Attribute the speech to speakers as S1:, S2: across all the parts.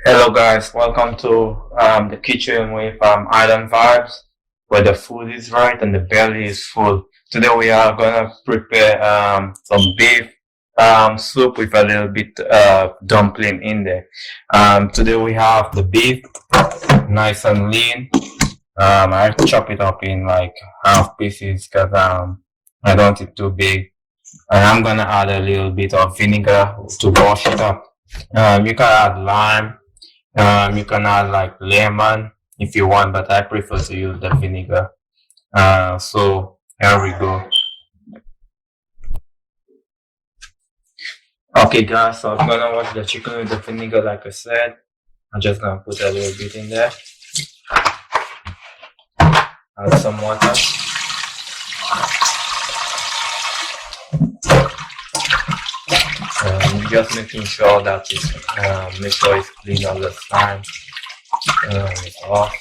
S1: Hello guys, welcome to the kitchen with Island Vibes, where the food is right and the belly is full. Today we are gonna prepare some beef soup with a little bit dumpling in there. Today we have the beef, nice and lean. I chop it up in like half pieces because I don't want it too big. And I'm gonna add a little bit of vinegar to wash it up. You can add lime. You can add like lemon if you want, but I prefer to use the vinegar. So here we go. Okay, guys, so I'm gonna wash the chicken with the vinegar, like I said. I'm just gonna put a little bit in there. Add some water. Just making sure that make sure it's clean all the time. It's off.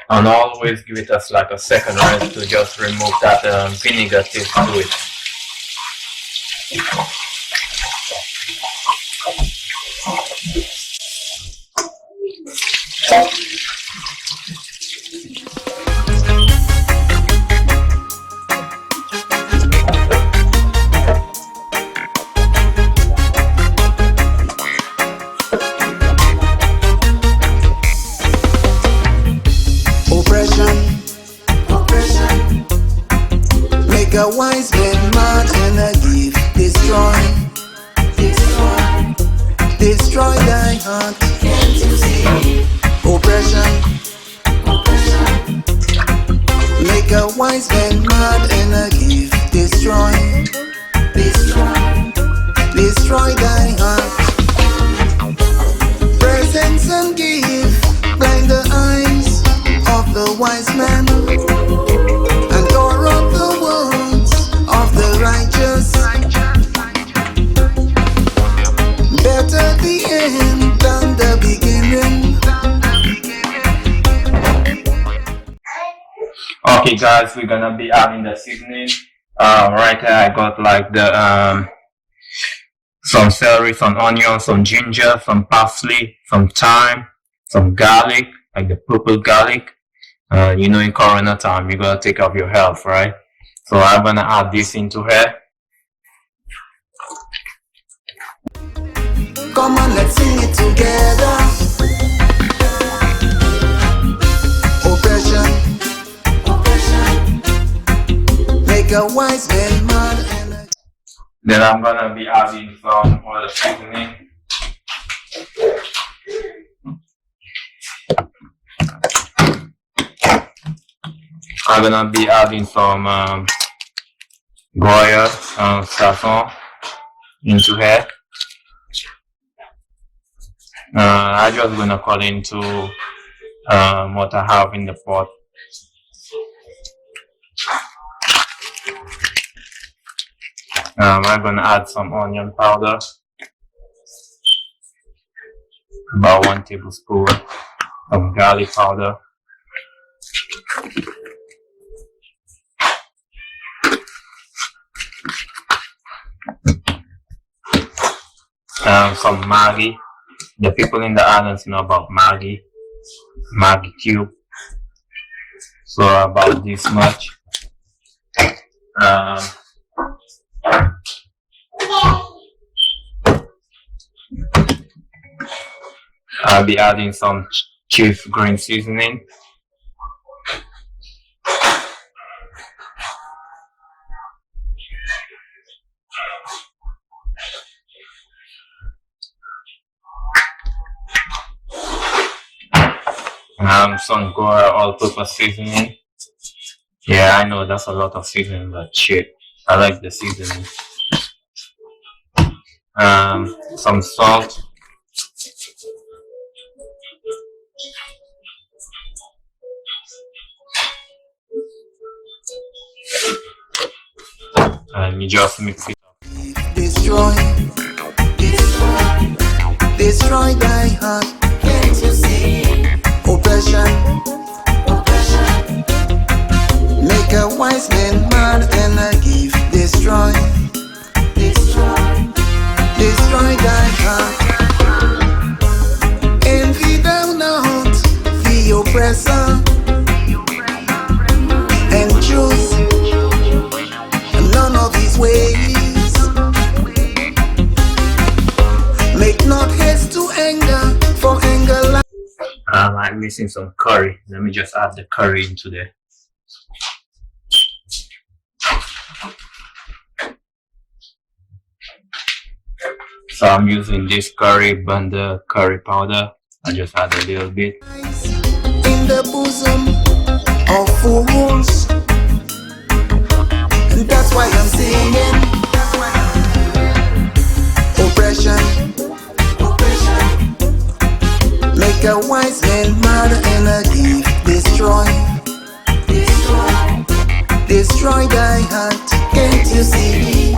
S1: And always give it us like a second rinse to just remove that vinegar taste to it.
S2: Oppression, make a wise man mad and a give. Destroy thy heart. Can't you see? Oppression, make a wise man mad and a give. Destroy thy heart. Presents and give, blind the eyes of the wise man, and corrupt the words of the righteous. Better the end than the beginning.
S1: Okay, guys, we're gonna be adding the seasoning. Right here, I got like the some celery, some onion, some ginger, some parsley, some thyme, some garlic, like the purple garlic. In Corona time, you gotta take care of your health, right? So I'm gonna add this into here.
S2: Come on, let's sing it together. Oppression, make a wise man mad.
S1: Then I'm gonna be adding some other seasoning. I'm gonna be adding some Goya saffron into here. I'm just gonna cut into what I have in the pot. I'm gonna add some onion powder, about 1 tablespoon of garlic powder, some Maggi. The people in the islands know about Maggi cube. So about this much. I'll be adding some chief green seasoning. Some Goya all-purpose seasoning. Yeah, I know that's a lot of seasoning, but shit, I like the seasoning. Some salt. And you just mix it up.
S2: Destroy thy heart. Can't you see? Oppression, wise men mad and a gift destroy, destroy thy heart. Envy thou not the oppressor, and choose none of his ways. Make not haste to anger, for anger
S1: I'm missing some curry. Let me just add the curry into there. So I'm using this curry blender curry powder. I just add a little bit.
S2: in the bosom of fools, and that's why I'm singing. Oppression, make a wise man mad and a gift destroy, destroy thy heart. Can't you see?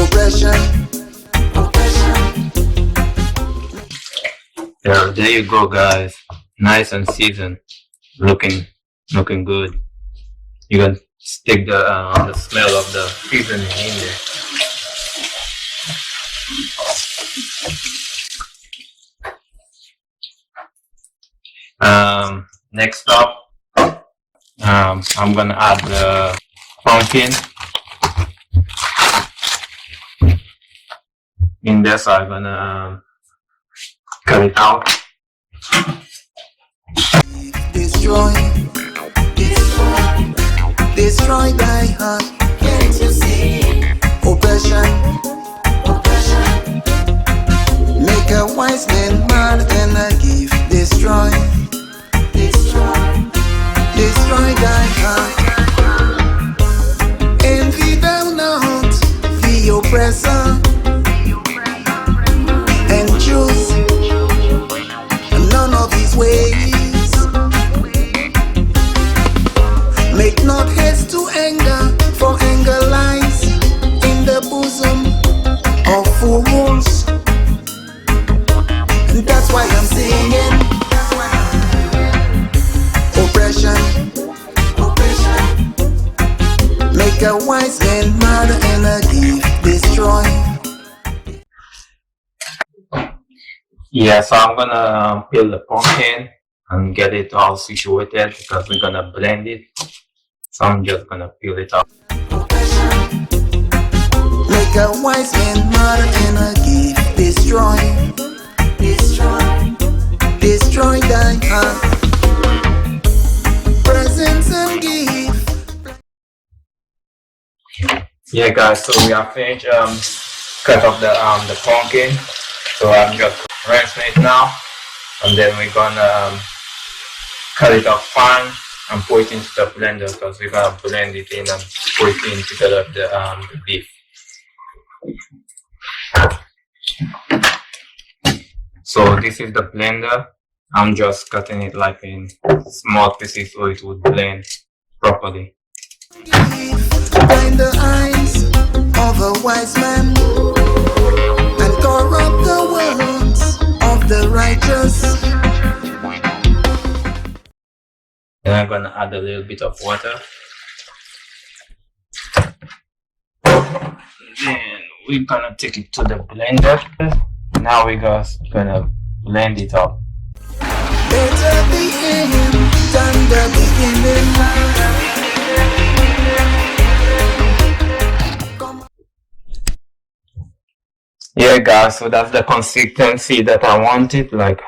S2: Oppression.
S1: There you go, guys. Nice and seasoned. Looking good. You can stick the smell of the seasoning in there. Next up, I'm gonna add the pumpkin in there. So I'm gonna cut it out.
S2: Destroy, destroy thy heart. Can't you see? Oppression, make a wise man mad and a gift destroy, destroy thy heart. Envy thou not the oppressor, and choose none of his ways. Make not haste to anger, for anger lies in the bosom of fools, and that's why I'm singing. Oppression, make a wise man mad and a gift destroy.
S1: Yeah, so I'm gonna peel the pumpkin and get it all situated because we're gonna blend it. So I'm just gonna peel it off.
S2: Make a wise man mad and a gift destroy, destroy thy heart. Presents and gift.
S1: Yeah, guys. So we have finished cut off the pumpkin. So I'm just rinsing it now, and then we're gonna cut it up fine and put it into the blender because we're gonna blend it in and put it in to develop the beef. So this is the blender. I'm just cutting it like in small pieces so it would blend properly.
S2: Blind the eyes of a wise man and corrupt the words of the righteous.
S1: Then I'm gonna add a little bit of water. Then we're gonna take it to the blender. Now we're just gonna blend it up.
S2: Better the end than the beginning.
S1: Yeah, guys, so that's the consistency that I wanted. Like,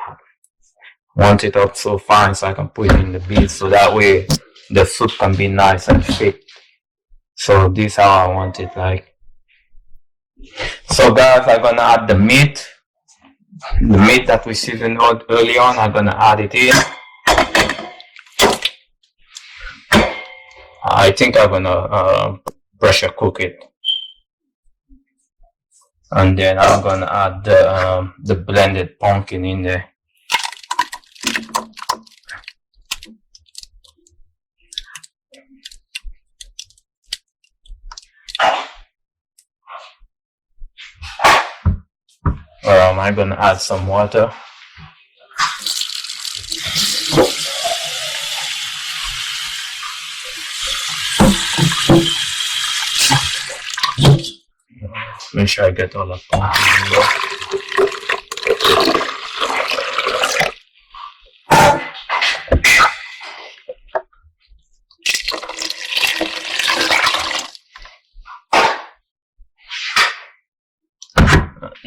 S1: want it up so fine so I can put it in the beef, so that way the soup can be nice and thick. So this is how I want it like. So guys, I'm gonna add the meat that we seasoned out early on. I'm gonna add it in. I think I'm gonna pressure cook it, and then I'm gonna add the blended pumpkin in there. I'm gonna add some water. make sure I get all the pumpkin.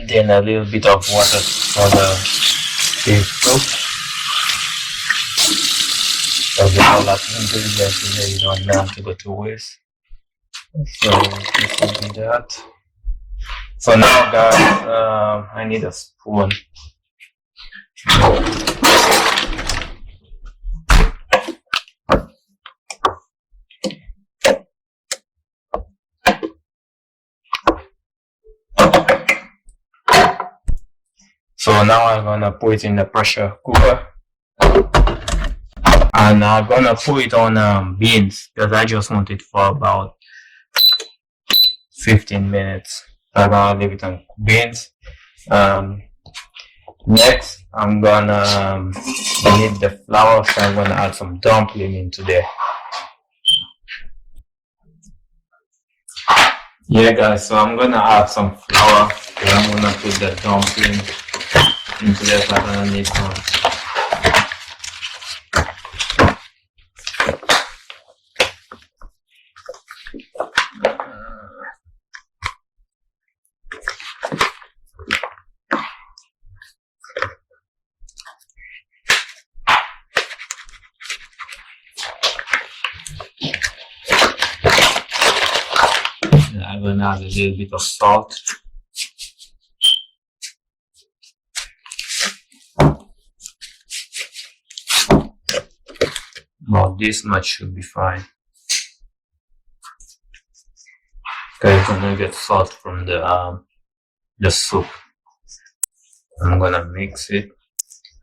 S1: Then a little bit of water for the beef soup. So get all that ingredients in there, you don't want to go to waste. So this will be that. So now guys, I need a spoon. So now I'm gonna put it in the pressure cooker, and I'm gonna put it on beans because I just want it for about 15 minutes. I'm gonna leave it on beans. Next, I'm gonna need the flour, so I'm gonna add some dumpling into there. Yeah, guys. So I'm gonna add some flour. I'm gonna put the dumpling into there, so I'm gonna need some. I'm gonna add a little bit of salt. About this much should be fine. Okay, you're gonna get salt from the soup. I'm gonna mix it,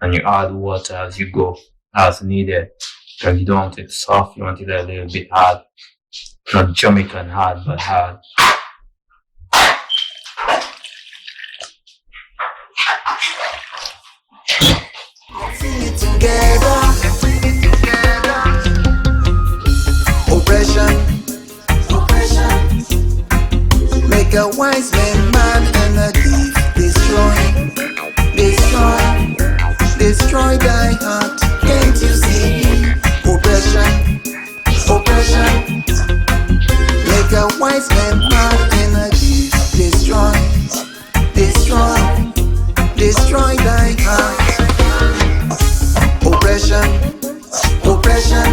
S1: and you add water as you go, as needed. Because you don't want it soft, you want it a little bit hard. Not Jamaican hard, but hard.
S2: Sing it together. Oppression, oppression. Make a wise man mad and a thief. Destroy, destroy, destroy thy heart. Can't you see? Oppression, oppression. Make a wise man mad and a thief. Destroy, destroy, destroy thy heart. Oppression, oppression.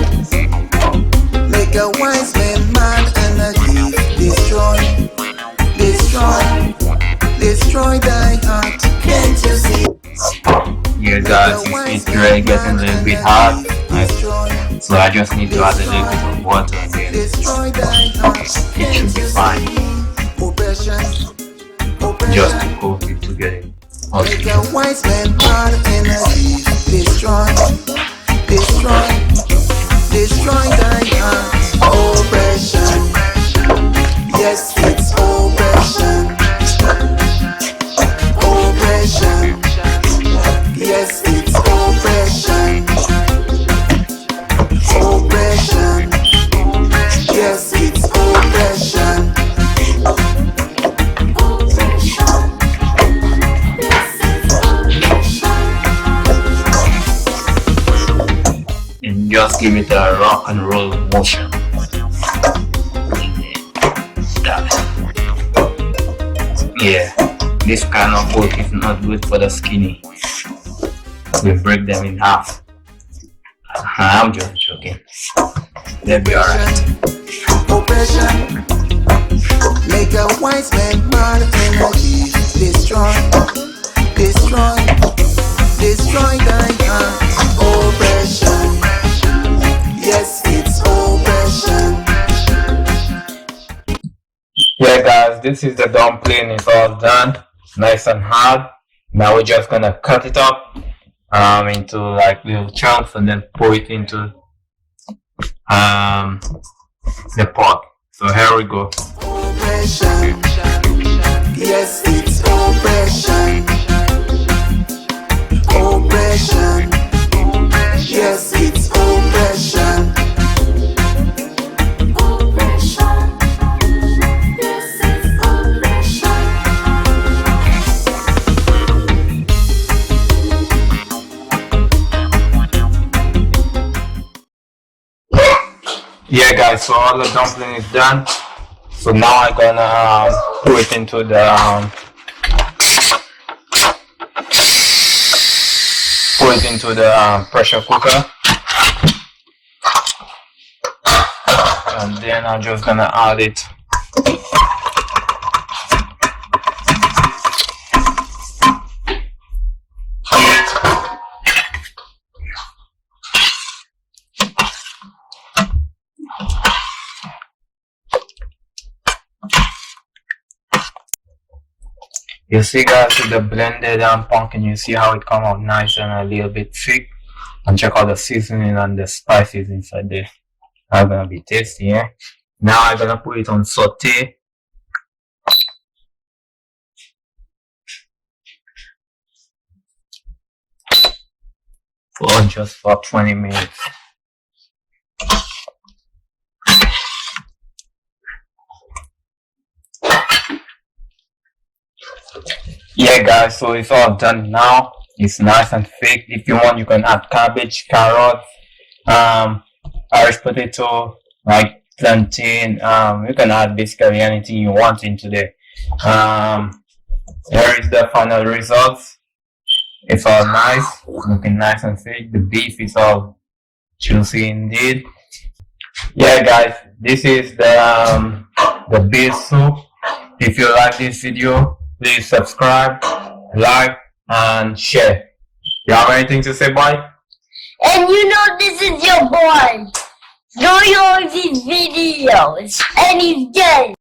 S2: Make a wise man mad and a thief. Destroy, destroy, destroy thy heart. Can't you see?
S1: Yeah, guys, it's really getting a little bit hard. So I just need to add a little bit of water and then it should be fine. Just to coat it to get it all
S2: Make
S1: together.
S2: a wise man mad and a thief. Destroy, destroy, destroy thy heart. Oppression, yes, it's oppression. Oppression, yes, it's oppression. Oppression, yes, it's oppression.
S1: And just give it a rock and roll motion. Yeah, this kind of pork is not good for the skinny. We break them in half. I'm just joking. They'll be alright.
S2: Oppression, make a wise man mad and a thief. Destroy, destroy, destroy thy heart. Oppression, yes, it's oppression.
S1: Yeah, guys, this is the dumpling. It's all done, nice and hard. Now we're just gonna cut it up into like little chunks and then pour it into the pot. So here we go.
S2: Oppression, yes, it's oppression. Oppression, yes, it's oppression.
S1: Yeah, guys. So all the dumpling is done. So now I'm gonna put it into the pressure cooker, and then I'm just gonna add it. You see, guys, with the blended pumpkin, you see how it come out nice and a little bit thick. And check out the seasoning and the spices inside there. That's gonna be tasty, yeah. Now I'm gonna put it on saute for just for 20 minutes. Yeah, guys, so it's all done now. It's nice and thick. If you want, you can add cabbage, carrot, Irish potato, like plantain. You can add basically anything you want into there. Here is the final results. It's all nice, looking nice and thick. The beef is all juicy indeed. Yeah, guys, this is the beef soup. If you like this video, please subscribe, like, and share. You have anything to say, boy?
S3: And you know this is your boy. Enjoy all these videos. And he's dead.